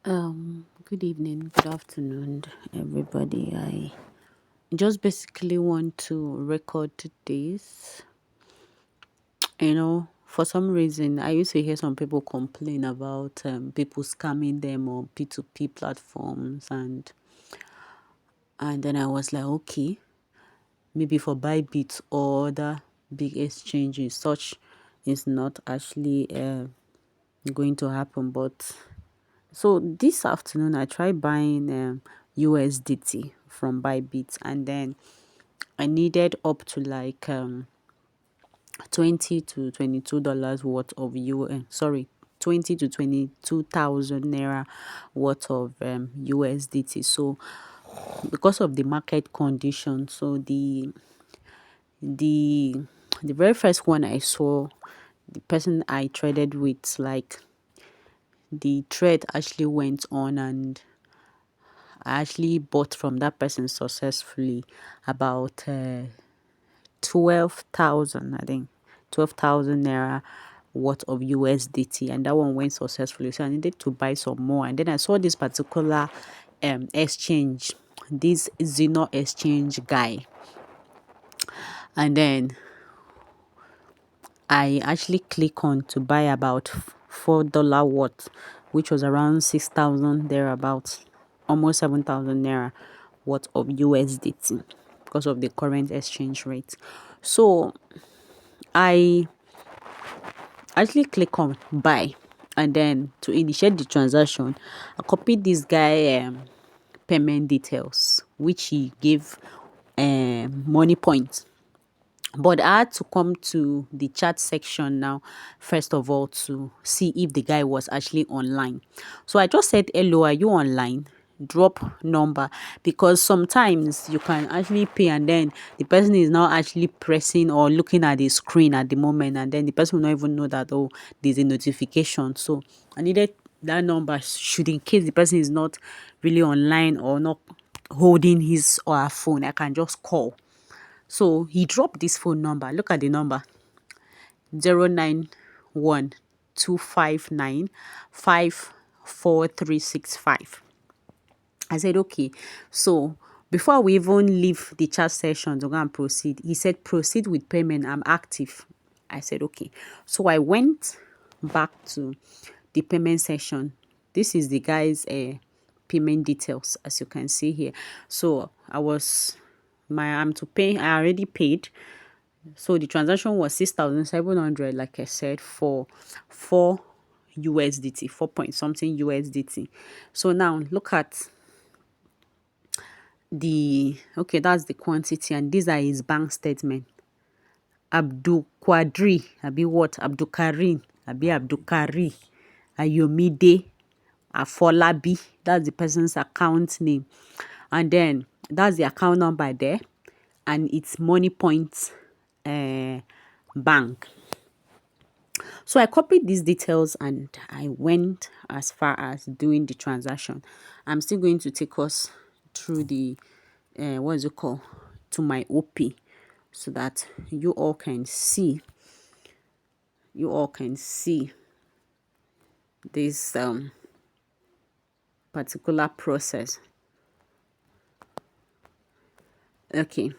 Good evening, good afternoon, everybody. I just basically want to record this. For some reason, I used to hear some people complain about people scamming them on P2P platforms, and then I was like, okay, maybe for Bybit or other big exchanges, such is not actually going to happen, but so this afternoon, I tried buying USDT from Bybit, and then I needed up to like 20 to $22 worth of sorry, 20 to 22,000 naira worth of USDT. So because of the market condition, so the the very first one I saw, the person I traded with, like the trade actually went on, and I actually bought from that person successfully about 12,000, I think, 12,000 naira worth of USDT, and that one went successfully. So I needed to buy some more, and then I saw this particular exchange, this Zeno exchange guy, and then I actually click on to buy about $4 worth, which was around 6,000 thereabouts, almost 7,000 naira worth of USDT because of the current exchange rate. So I actually click on buy, and then to initiate the transaction, I copied this guy payment details, which he gave money points. But I had to come to the chat section now, first of all, to see if the guy was actually online. So I just said, hello, are you online? Drop number, because sometimes you can actually pay and then the person is not actually pressing or looking at the screen at the moment, and then the person will not even know that, oh, there's a notification. So I needed that number, should in case the person is not really online or not holding his or her phone, I can just call. So he dropped this phone number. Look at the number: 091-259-54365. I said, okay. So before we even leave the chat session to go and proceed, he said, proceed with payment. I'm active. I said, okay. So I went back to the payment session. This is the guy's payment details, as you can see here. So I'm to pay. I already paid. So the transaction was 6,700, like I said, for 4 USDT, 4 point something USDT. So now look at that's the quantity, and these are his bank statement. Abdul Quadri, Abi what? Abdul Karim, Abi Abdul Kari, Ayomide, Afolabi. That's the person's account name. And then that's the account number there, and it's Money Point bank. So I copied these details and I went as far as doing the transaction. I'm still going to take us through the what is it called, to my OP, so that you all can see this particular process. Okay,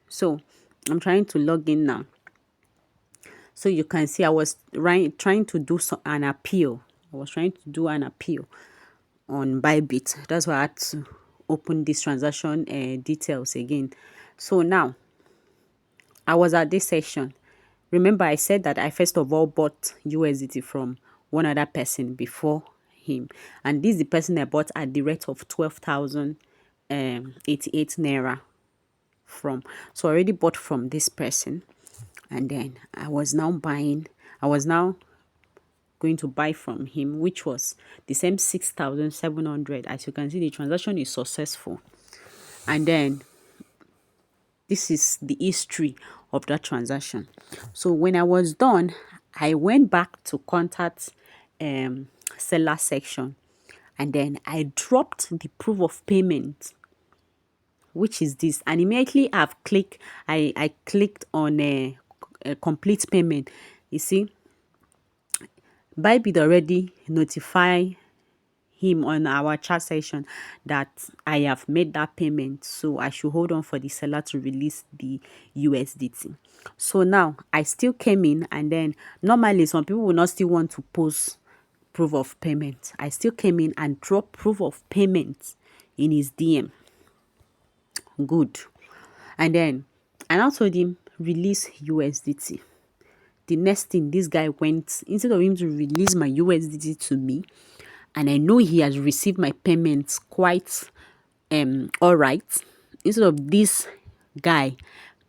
so I'm trying to log in now. So you can see I was trying to do an appeal. I was trying to do an appeal on Bybit. That's why I had to open this transaction details again. So now I was at this section. Remember, I said that I first of all bought USDT from one other person before him, and this is the person I bought at the rate of 12,088 naira from. So I already bought from this person, and then I was now going to buy from him, which was the same 6,700. As you can see, the transaction is successful, and then this is the history of that transaction. So when I was done, I went back to contact seller section, and then I dropped the proof of payment, which is this, and immediately I clicked on a complete payment. You see, Bybit already notify him on our chat session that I have made that payment, so I should hold on for the seller to release the USDT. So now I still came in, and then normally some people will not still want to post proof of payment. I still came in and dropped proof of payment in his DM. Good. And then I now told him release USDT. The next thing, this guy went, instead of him to release my USDT to me, and I know he has received my payments quite all right, instead of this guy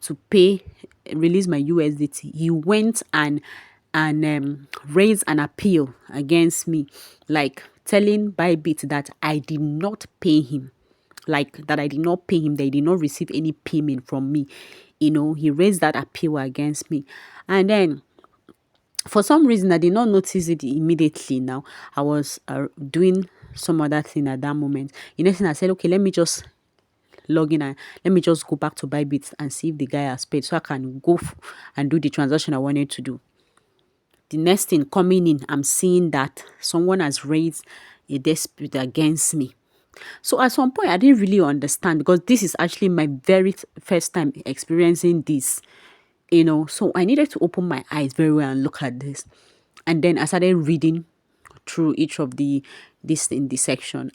to release my USDT, he went and raised an appeal against me, like telling Bybit that I did not pay him, that I did not pay him, they did not receive any payment from me. He raised that appeal against me. And then for some reason, I did not notice it immediately. Now I was doing some other thing at that moment. The next thing I said, okay, let me just log in and let me just go back to Bybit and see if the guy has paid, so I can go and do the transaction I wanted to do. The next thing coming in, I'm seeing that someone has raised a dispute against me. So at some point, I didn't really understand, because this is actually my very first time experiencing this, So I needed to open my eyes very well and look at this. And then I started reading through each of this in the section.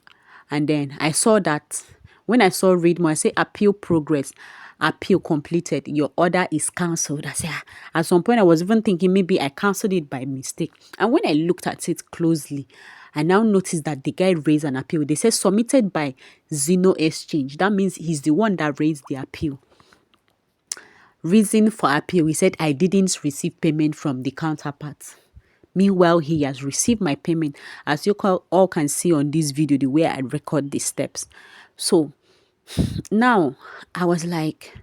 And then I saw that when I saw read more, I say appeal progress, appeal completed, your order is cancelled. I said, at some point I was even thinking maybe I cancelled it by mistake. And when I looked at it closely, I now noticed that the guy raised an appeal. They said submitted by Zeno Exchange. That means he's the one that raised the appeal. Reason for appeal, he said I didn't receive payment from the counterpart. Meanwhile, he has received my payment, as you all can see on this video, the way I record the steps. So now I was like,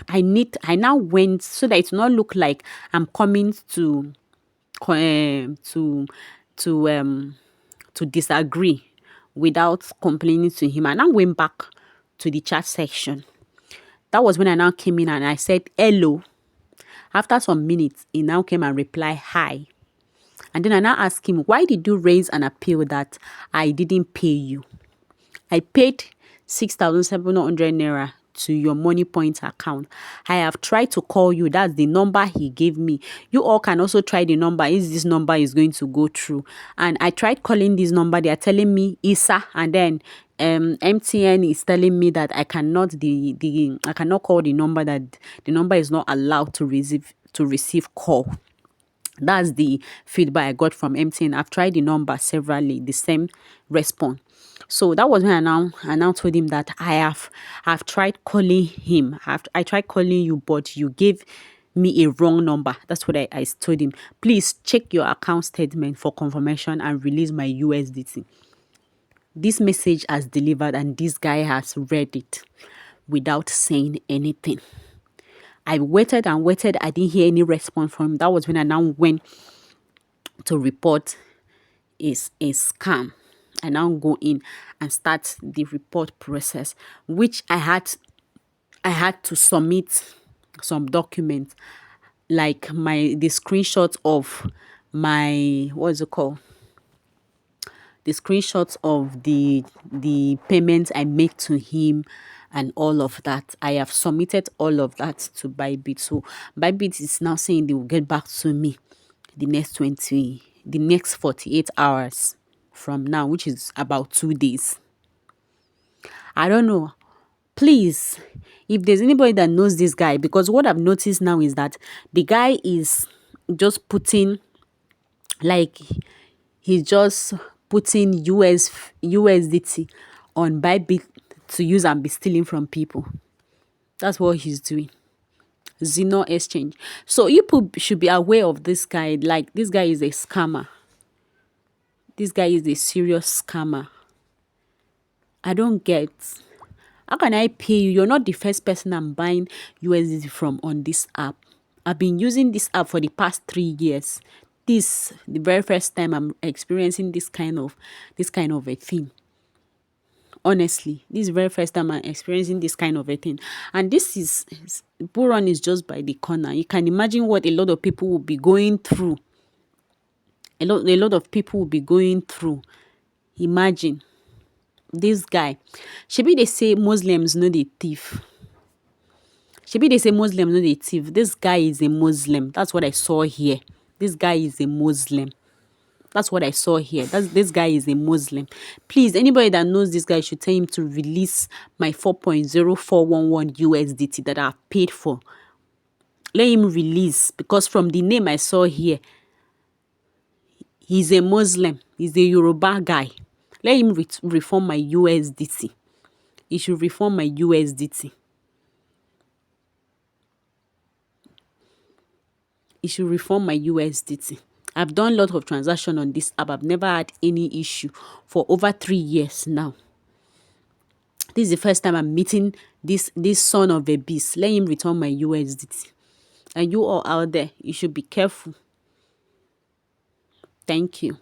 I now went, so that it will not look like I'm coming to disagree without complaining to him. I now went back to the chat section. That was when I now came in and I said hello. After some minutes, he now came and replied hi. And then I now asked him, why did you raise an appeal that I didn't pay you? I paid 6,700 naira to your Money Point account. I have tried to call you. That's the number he gave me. You all can also try the number. Is this number is going to go through? And I tried calling this number. They are telling me Isa, and then MTN is telling me that I cannot I cannot call the number, that the number is not allowed to receive call. That's the feedback I got from MTN. I've tried the number severally, the same response. So that was when I now told him that I've tried calling him. I tried calling you, but you gave me a wrong number. That's what I told him. Please check your account statement for confirmation and release my USDT. This message has delivered, and this guy has read it without saying anything. I waited and waited. I didn't hear any response from him. That was when I now went to report a scam. I now go in and start the report process, which I had to submit some documents, like the screenshots of my, what's it called? The screenshots of the payments I make to him and all of that. I have submitted all of that to Bybit. So Bybit is now saying they will get back to me the next 48 hours from now, which is about 2 days. I don't know. Please, if there's anybody that knows this guy, because what I've noticed now is that the guy is just putting, he's just putting USDT on Bybit to use and be stealing from people. That's what he's doing. Zeno Exchange. So you should be aware of this guy. Like, this guy is a scammer. This guy is a serious scammer. I don't get. How can I pay you? You're not the first person I'm buying USDT from on this app. I've been using this app for the past 3 years. This the very first time I'm experiencing this kind of a thing. Honestly, this is the very first time I'm experiencing this kind of a thing. And this is, Buron is just by the corner. You can imagine what a lot of people will be going through. A lot of people will be going through Imagine this guy. Shebi they say Muslims no dey thief. Shebi they say Muslims no dey thief. This guy is a Muslim. That's what I saw here. This guy is a Muslim. That's what I saw here. This guy is a Muslim. Please, anybody that knows this guy should tell him to release my 4.0411 USDT that I've paid for. Let him release, because from the name I saw here, he's a Muslim. He's a Yoruba guy. Let him reform my USDT. He should reform my USDT. He should reform my USDT. I've done a lot of transactions on this app. I've never had any issue for over 3 years now. This is the first time I'm meeting this son of a beast. Let him return my USDT. And you all out there, you should be careful. Thank you.